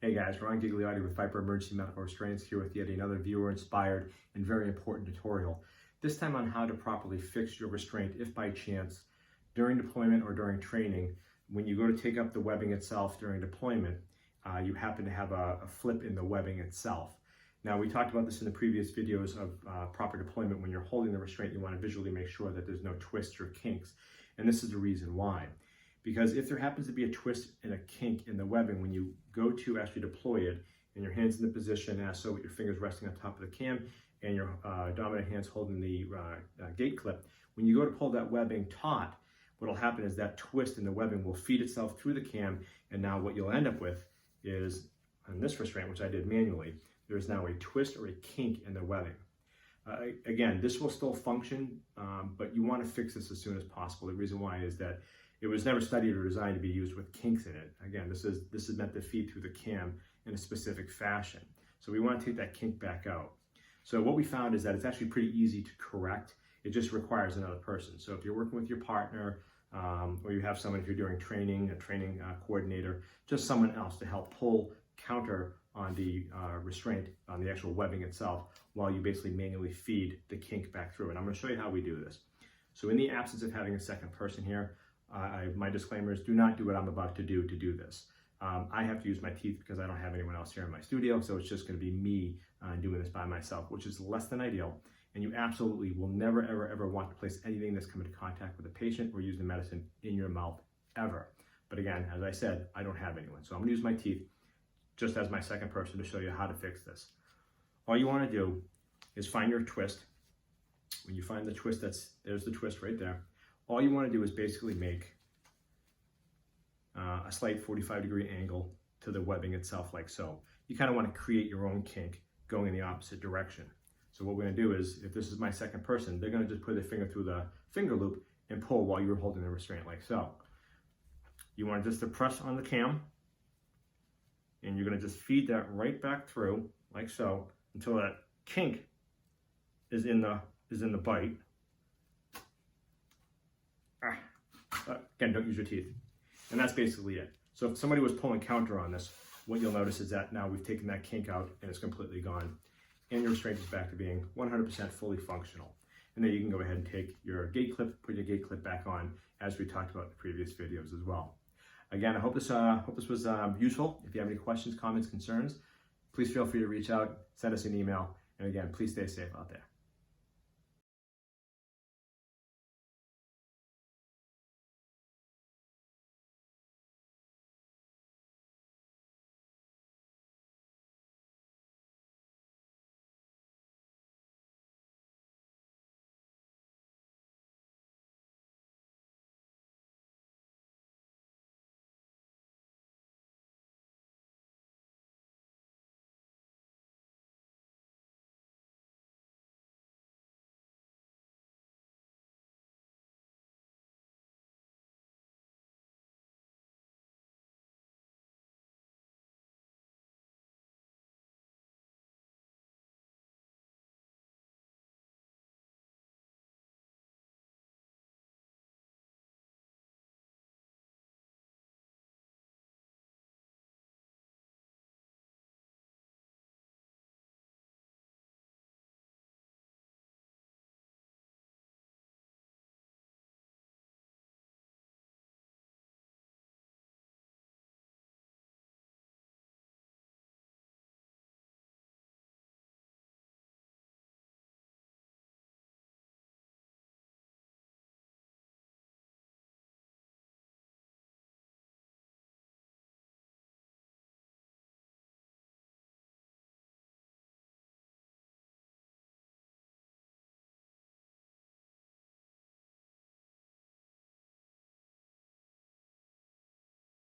Hey guys, Ron Gigliotti with VIPER Emergency Medical Restraints here with yet another viewer-inspired and very important tutorial. This time on how to properly fix your restraint if by chance, during deployment or during training, when you go to take up the webbing itself during deployment, you happen to have a flip in the webbing itself. Now, we talked about this in the previous videos of proper deployment. When you're holding the restraint, you want to visually make sure that there's no twists or kinks. And this is the reason why. Because if there happens to be a twist and a kink in the webbing when you go to actually deploy it, and your hands in the position as so with your fingers resting on top of the cam and your dominant hands holding the gate clip, when you go to pull that webbing taut, what will happen is that twist in the webbing will feed itself through the cam, and now what you'll end up with is, on this restraint, which I did manually, there's now a twist or a kink in the webbing. Again, this will still function, but you want to fix this as soon as possible. The reason why is that it was never studied or designed to be used with kinks in it. Again, this is meant to feed through the cam in a specific fashion. So we want to take that kink back out. So what we found is that it's actually pretty easy to correct. It just requires another person. So if you're working with your partner, or you have someone, if you're doing training, a training coordinator, just someone else to help pull counter on the restraint, on the actual webbing itself, while you basically manually feed the kink back through. And I'm going to show you how we do this. So in the absence of having a second person here, my disclaimer is do not do what I'm about to do this. I have to use my teeth because I don't have anyone else here in my studio, so it's just going to be me doing this by myself, which is less than ideal. And you absolutely will never, ever, ever want to place anything that's come into contact with a patient or use the medicine in your mouth, ever. But again, as I said, I don't have anyone, so I'm going to use my teeth just as my second person to show you how to fix this. All you want to do is find your twist. When you find the twist, there's the twist right there. All you want to do is basically make a slight 45-degree angle to the webbing itself, like so. You kind of want to create your own kink going in the opposite direction. So what we're going to do is, if this is my second person, they're going to just put their finger through the finger loop and pull while you're holding the restraint, like so. You want just to press on the cam, and you're going to just feed that right back through, like so, until that kink is in the bite. Again, don't use your teeth. And that's basically it. So if somebody was pulling counter on this, what you'll notice is that now we've taken that kink out and it's completely gone. And your restraint is back to being 100% fully functional. And then you can go ahead and take your gate clip, put your gate clip back on, as we talked about in the previous videos as well. Again, I hope this was useful. If you have any questions, comments, concerns, please feel free to reach out, send us an email. And again, please stay safe out there.